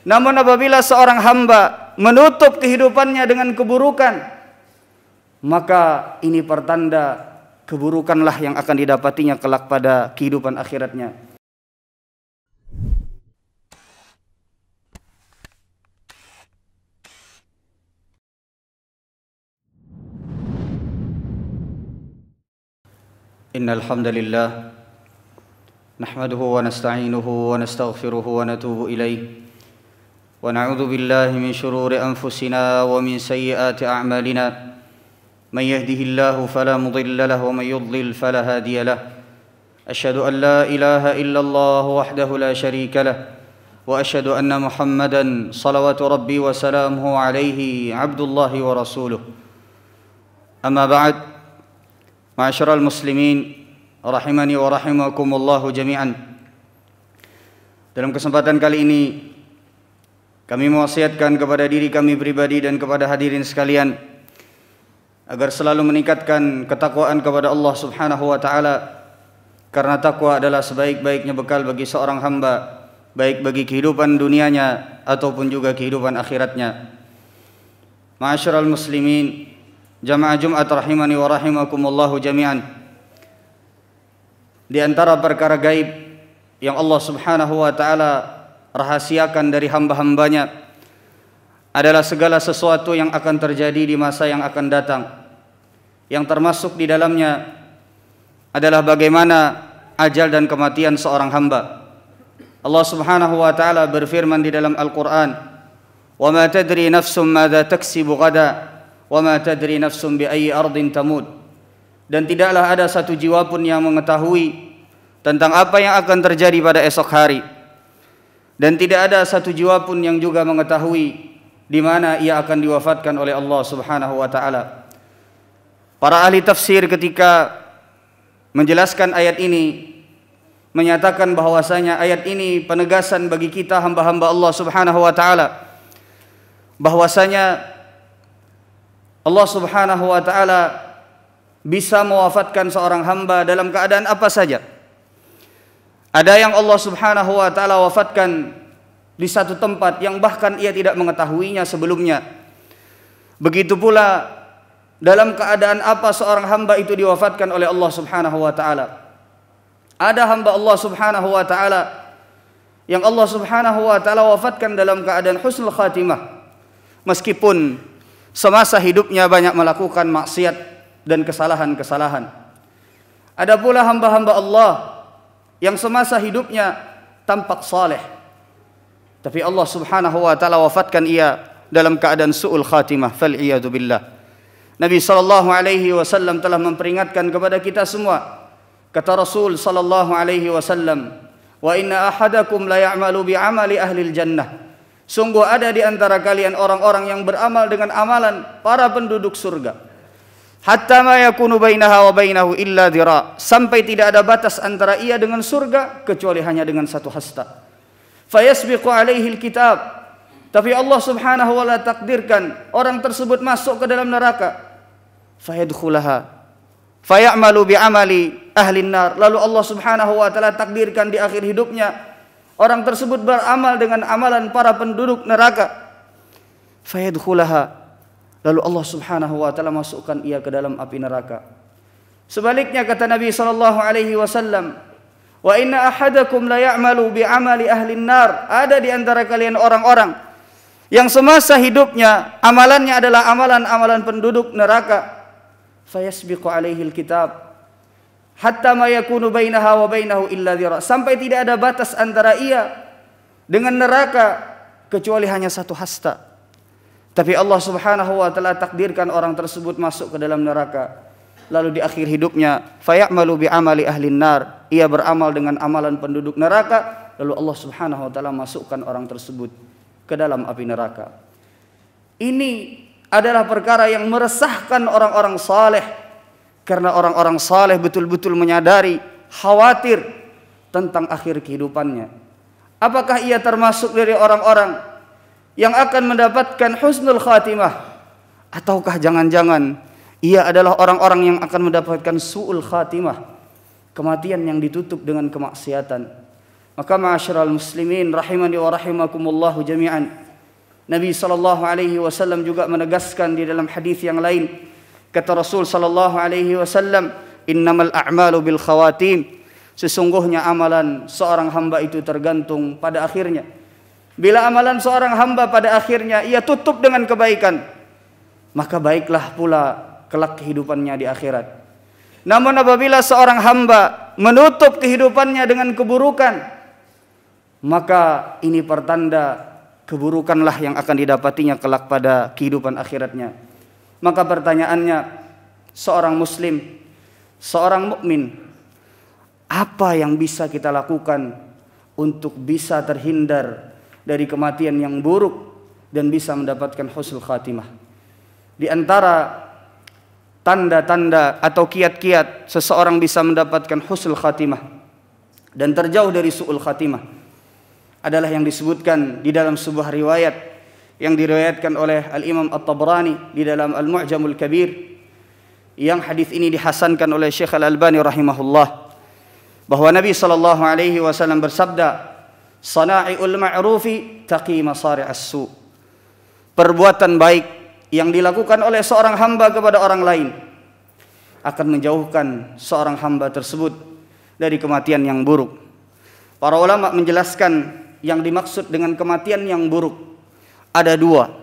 Namun apabila seorang hamba menutup kehidupannya dengan keburukan, maka ini pertanda keburukanlah yang akan didapatinya kelak pada kehidupan akhiratnya. Innal hamdalillah nahmaduhu wa nasta'inuhu wa nastaghfiruhu wa natubu ilaih wa na'udzu billahi min shururi anfusina wa min sayyiati a'malina man yahdihillahu fala mudilla lahu wa man yudlil fala hadiya lahu asyhadu an la ilaha illallah wahdahu la syarika lahu wa asyhadu anna muhammadan salawatu rabbi wa salamuhu alaihi abdullahi wa rasuluh. Amma ba'd. Ma'asyiral muslimin rahimani wa rahimakumullahu jami'an. Dalam kesempatan kali ini kami mewasiatkan kepada diri kami pribadi dan kepada hadirin sekalian agar selalu meningkatkan ketakwaan kepada Allah Subhanahu wa taala, karena takwa adalah sebaik-baiknya bekal bagi seorang hamba, baik bagi kehidupan dunianya ataupun juga kehidupan akhiratnya. Ma'asyiral muslimin, jamaah Jumat rahimani wa rahimakumullahu jami'an. Di antara perkara gaib yang Allah Subhanahu wa taala rahasiakan dari hamba-hambanya adalah segala sesuatu yang akan terjadi di masa yang akan datang. Yang termasuk di dalamnya adalah bagaimana ajal dan kematian seorang hamba. Allah Subhanahu wa taala berfirman di dalam Al-Qur'an, "Wa ma tadri nafsum madza taksibu ghada." Wa ma tadri nafsum bi ayyi ardin tamut. Dan tidaklah ada satu jiwa pun yang mengetahui tentang apa yang akan terjadi pada esok hari. Dan tidak ada satu jiwa pun yang juga mengetahui di mana ia akan diwafatkan oleh Allah Subhanahu wa taala. Para ahli tafsir ketika menjelaskan ayat ini menyatakan bahwasanya ayat ini penegasan bagi kita hamba-hamba Allah Subhanahu wa taala bahwasanya Allah Subhanahu wa taala bisa mewafatkan seorang hamba dalam keadaan apa saja. Ada yang Allah Subhanahu wa taala wafatkan di satu tempat yang bahkan ia tidak mengetahuinya sebelumnya. Begitu pula dalam keadaan apa seorang hamba itu diwafatkan oleh Allah Subhanahu wa taala. Ada hamba Allah Subhanahu wa taala yang Allah Subhanahu wa taala wafatkan dalam keadaan husnul khatimah, meskipun semasa hidupnya banyak melakukan maksiat dan kesalahan-kesalahan. Ada pula hamba-hamba Allah yang semasa hidupnya tampak saleh, tapi Allah Subhanahu wa taala wafatkan ia dalam keadaan su'ul khatimah, fal iyadu billah. Nabi sallallahu alaihi wasallam telah memperingatkan kepada kita semua. Kata Rasul sallallahu alaihi wasallam, "Wa inna ahadakum la ya'malu bi amali ahli jannah." Sungguh ada di antara kalian orang-orang yang beramal dengan amalan para penduduk surga. Hatta ma yakunu bainaha wa bainahu illa dhira. Sampai tidak ada batas antara ia dengan surga kecuali hanya dengan satu hasta. Fayasbiqu alaihi alkitab. Tapi Allah Subhanahu wa taala takdirkan orang tersebut masuk ke dalam neraka. Fayadkhulaha. Fayamalu bi amali ahli nar. Lalu Allah Subhanahu wa taala takdirkan di akhir hidupnya orang tersebut beramal dengan amalan para penduduk neraka. Fayadkhulaha. Lalu Allah Subhanahu wa taala masukkan ia ke dalam api neraka. Sebaliknya kata Nabi sallallahu alaihi wasallam, "Wa inna ahadakum la ya'malu bi amali ahli nar." Ada di antara kalian orang-orang yang semasa hidupnya amalannya adalah amalan-amalan penduduk neraka. Fayasbiqu alaihi alkitab. Hatta ma yakunu bainaha wa bainahu illa dhira. Sampai tidak ada batas antara ia dengan neraka kecuali hanya satu hasta. Tapi Allah Subhanahu wa taala takdirkan orang tersebut masuk ke dalam neraka. Lalu di akhir hidupnya fayamalu bi amali ahli nar. Ia beramal dengan amalan penduduk neraka, lalu Allah Subhanahu wa taala masukkan orang tersebut ke dalam api neraka. Ini adalah perkara yang meresahkan orang-orang saleh. Karena orang-orang saleh betul-betul menyadari, khawatir tentang akhir kehidupannya. Apakah ia termasuk dari orang-orang yang akan mendapatkan husnul khatimah? Ataukah jangan-jangan ia adalah orang-orang yang akan mendapatkan su'ul khatimah, kematian yang ditutup dengan kemaksiatan? Maka ma'asyiral muslimin rahimani wa rahimakumullahu jami'an, Nabi sallallahu alaihi wasallam juga menegaskan di dalam hadis yang lain, kata Rasul sallallahu alaihi wasallam, innamal a'malu bil khawatim, sesungguhnya amalan seorang hamba itu tergantung pada akhirnya. Bila amalan seorang hamba pada akhirnya ia tutup dengan kebaikan, maka baiklah pula kelak kehidupannya di akhirat. Namun apabila seorang hamba menutup kehidupannya dengan keburukan, maka ini pertanda keburukanlah yang akan didapatinya kelak pada kehidupan akhiratnya. Maka pertanyaannya, seorang muslim, seorang mukmin, apa yang bisa kita lakukan untuk bisa terhindar dari kematian yang buruk dan bisa mendapatkan husnul khatimah? Di antara tanda-tanda atau kiat-kiat seseorang bisa mendapatkan husnul khatimah dan terjauh dari su'ul khatimah adalah yang disebutkan di dalam sebuah riwayat yang diriwayatkan oleh Al-Imam At-Tabrani di dalam Al-Mu'jamul Kabir, yang hadis ini dihasankan oleh Syekh Al-Albani rahimahullah, bahwa Nabi sallallahu alaihi wasallam bersabda, "Sana'iul ma'rufi taqi masari'as su." Perbuatan baik yang dilakukan oleh seorang hamba kepada orang lain akan menjauhkan seorang hamba tersebut dari kematian yang buruk. Para ulama menjelaskan yang dimaksud dengan kematian yang buruk ada dua.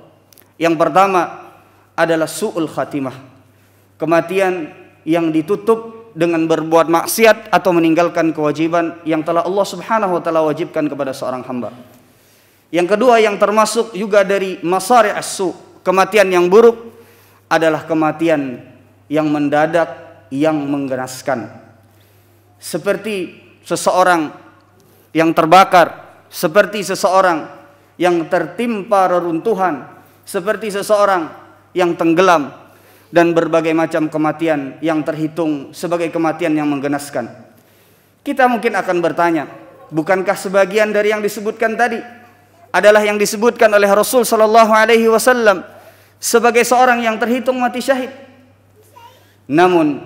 Yang pertama adalah su'ul khatimah, kematian yang ditutup dengan berbuat maksiat atau meninggalkan kewajiban yang telah Allah subhanahu wa ta'ala wajibkan kepada seorang hamba. Yang kedua yang termasuk juga dari masari as-su', kematian yang buruk, adalah kematian yang mendadak, yang menggenaskan, seperti seseorang yang terbakar, seperti seseorang yang tertimpa reruntuhan, seperti seseorang yang tenggelam, dan berbagai macam kematian yang terhitung sebagai kematian yang menggenaskan. Kita mungkin akan bertanya, bukankah sebagian dari yang disebutkan tadi adalah yang disebutkan oleh Rasul sallallahu alaihi wasallam sebagai seorang yang terhitung mati syahid? Namun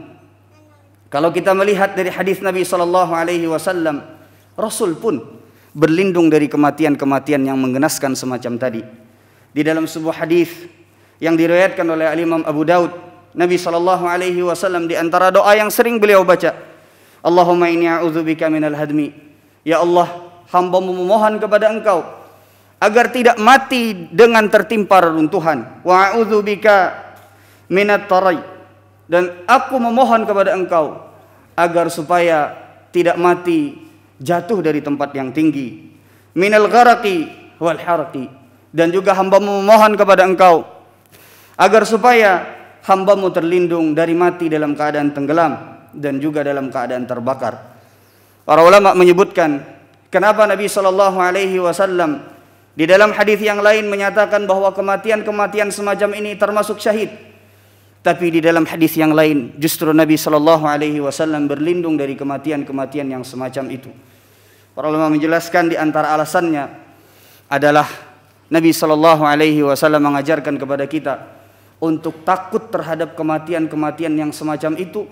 kalau kita melihat dari hadis Nabi sallallahu alaihi wasallam, Rasul pun berlindung dari kematian-kematian yang menggenaskan semacam tadi. Di dalam sebuah hadis yang diriwayatkan oleh Imam Abu Daud, Nabi sallallahu alaihi wasallam di antara doa yang sering beliau baca, Allahumma inni a'udzubika minal hadmi. Ya Allah, hamba-Mu memohon kepada Engkau agar tidak mati dengan tertimpa reruntuhan. Wa a'udzubika minat tarai. Dan aku memohon kepada Engkau agar supaya tidak mati jatuh dari tempat yang tinggi. Minal gharaqi wal harqi. Dan juga hamba-Mu memohon kepada Engkau agar supaya hamba-Mu terlindung dari mati dalam keadaan tenggelam dan juga dalam keadaan terbakar. Para ulama menyebutkan kenapa Nabi sallallahu alaihi wasallam di dalam hadis yang lain menyatakan bahwa kematian-kematian semacam ini termasuk syahid, tapi di dalam hadis yang lain justru Nabi sallallahu alaihi wasallam berlindung dari kematian-kematian yang semacam itu. Para ulama menjelaskan di antara alasannya adalah Nabi sallallahu alaihi wasallam mengajarkan kepada kita untuk takut terhadap kematian-kematian yang semacam itu,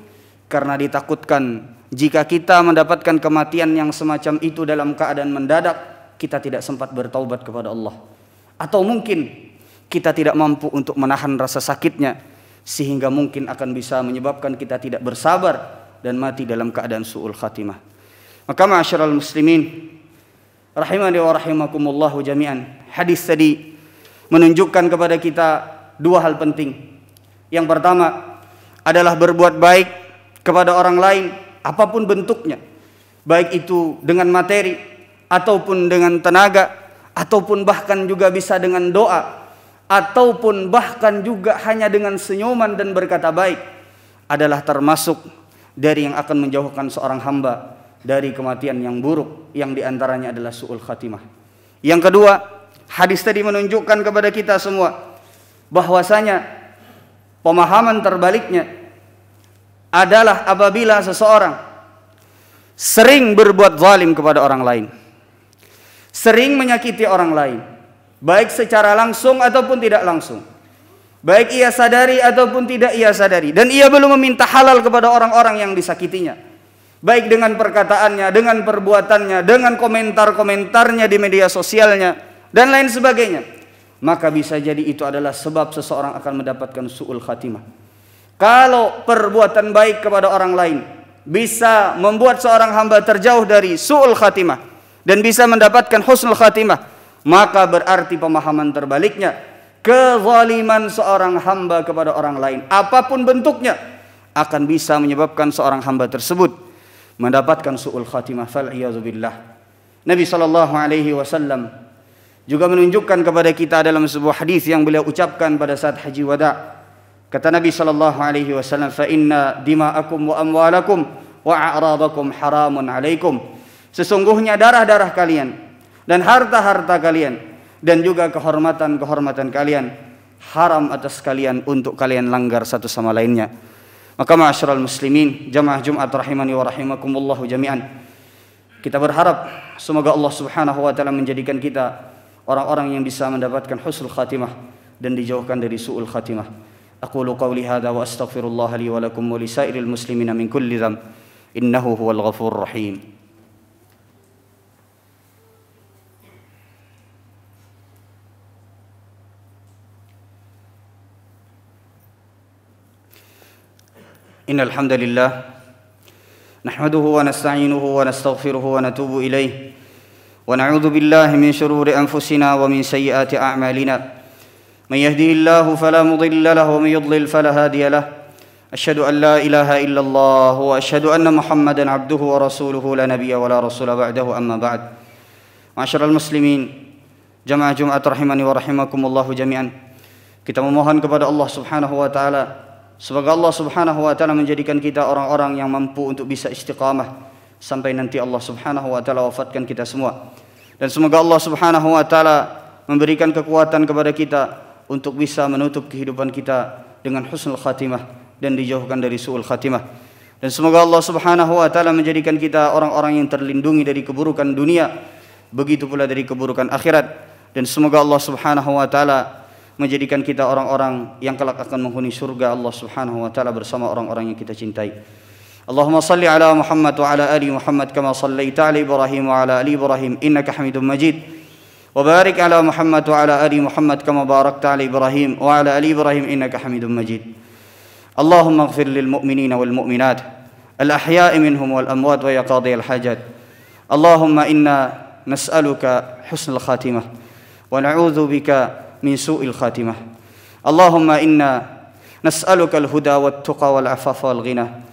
karena ditakutkan jika kita mendapatkan kematian yang semacam itu dalam keadaan mendadak, kita tidak sempat bertaubat kepada Allah, atau mungkin kita tidak mampu untuk menahan rasa sakitnya, sehingga mungkin akan bisa menyebabkan kita tidak bersabar dan mati dalam keadaan su'ul khatimah. Maka ma'asyiral muslimin rahimani wa rahimakumullahu jami'an, hadis tadi menunjukkan kepada kita dua hal penting. Yang pertama adalah berbuat baik kepada orang lain apapun bentuknya, baik itu dengan materi ataupun dengan tenaga, ataupun bahkan juga bisa dengan doa, ataupun bahkan juga hanya dengan senyuman dan berkata baik, adalah termasuk dari yang akan menjauhkan seorang hamba dari kematian yang buruk, yang diantaranya adalah su'ul khatimah. Yang kedua, hadis tadi menunjukkan kepada kita semua bahwasanya pemahaman terbaliknya adalah apabila seseorang sering berbuat zalim kepada orang lain, sering menyakiti orang lain, baik secara langsung ataupun tidak langsung, baik ia sadari ataupun tidak ia sadari, dan ia belum meminta halal kepada orang-orang yang disakitinya, baik dengan perkataannya, dengan perbuatannya, dengan komentar-komentarnya di media sosialnya, dan lain sebagainya, maka bisa jadi itu adalah sebab seseorang akan mendapatkan su'ul khatimah. Kalau perbuatan baik kepada orang lain bisa membuat seorang hamba terjauh dari su'ul khatimah dan bisa mendapatkan husnul khatimah, maka berarti pemahaman terbaliknya, kezaliman seorang hamba kepada orang lain, apapun bentuknya, akan bisa menyebabkan seorang hamba tersebut mendapatkan su'ul khatimah. Fal'iyazubillah. Nabi SAW juga menunjukkan kepada kita dalam sebuah hadis yang beliau ucapkan pada saat haji wada. Kata Nabi SAW, fa inna dima'akum wa amwalakum wa a'radakum haramun alaikum. Sesungguhnya darah-darah kalian dan harta-harta kalian dan juga kehormatan-kehormatan kalian haram atas kalian untuk kalian langgar satu sama lainnya. Maka ma'asyiral muslimin, jamaah Jumat rahimani wa rahimakumullah jami'an, kita berharap semoga Allah Subhanahu wa taala menjadikan kita orang-orang yang bisa mendapatkan husnul khatimah dan dijauhkan dari su'ul khatimah. Aqulu qawli hadza wa astaghfirullah li wa lakum wa lisairil muslimina min kulli dzamb innahu huwal ghafurur rahim. Innal hamdalillah nahmaduhu wa nasta'inuhu wa nastaghfiruhu wa natubu ilayh wa na'udzu billahi min shururi anfusina wa min sayyiati a'malina. Man yahdihillahu fala mudilla lahu wa man yudlil fala hadiya lahu. Asyhadu an la ilaha illallah wa asyhadu anna Muhammadan abduhu wa rasuluhu la nabiyya wa la rasula ba'dahu, amma ba'd. Ma'asyiral muslimin, jamaah Jumat rahimani wa rahimakumullah jami'an. Kita memohon kepada Allah Subhanahu wa taala semoga Allah Subhanahu wa taala menjadikan kita orang-orang yang mampu untuk bisa istiqamah sampai nanti Allah Subhanahu wa taala wafatkan kita semua. Dan semoga Allah Subhanahu wa taala memberikan kekuatan kepada kita untuk bisa menutup kehidupan kita dengan husnul khatimah dan dijauhkan dari su'ul khatimah. Dan semoga Allah Subhanahu wa taala menjadikan kita orang-orang yang terlindungi dari keburukan dunia, begitu pula dari keburukan akhirat. Dan semoga Allah Subhanahu wa taala menjadikan kita orang-orang yang kelak akan menghuni surga Allah Subhanahu wa taala bersama orang-orang yang kita cintai. Allahumma salli ala Muhammad wa ala ali Muhammad kama sallaita ala Ibrahim wa ala ali Ibrahim innaka Hamidum Majid. Wa barik ala Muhammad wa ala ali Muhammad kama barakta ala Ibrahim wa ala ali Ibrahim innaka Hamidum Majid. Allahumma ighfir lil mu'minina wal mu'minat al ahya'i minhum wal amwat wa ya qadiyal hajat. Allahumma inna nas'aluka husnul khatimah wa na'udzu bika min su'il khatimah. Allahumma inna nas'aluka al-huda wat-tuqa wal-'afafa wal-ghina.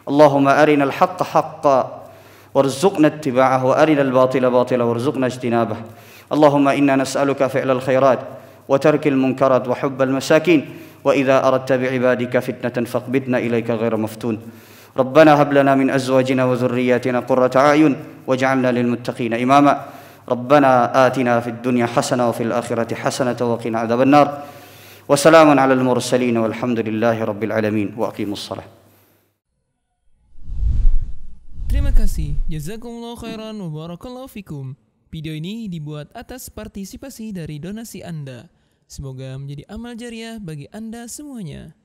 Allahumma arina al-haqqa haqqan warzuqna ittiba'ahu wa arina al-batila batila warzuqna ijtinabah. Allahumma inna nas'aluka fi'lal khairat wa tarkil munkarat wa hubbal masakin wa idza aradta bi'ibadika fitnatan faqbidna ilayka ghayra maftun. Rabbana hab lana min azwajina wa dhurriyyatina qurrata a'yun waj'alna lil muttaqina imama. ربنا آتنا في الدنيا حسنة وفي الآخرة حسنة وقنا عذاب النار وسلام على المرسلين والحمد لله رب العالمين وأقيموا الصلاة. Terima kasih. Jazakumullah khairan wa barakallahu fikum. Video ini dibuat atas partisipasi dari donasi Anda. Semoga menjadi amal jariah bagi Anda semuanya.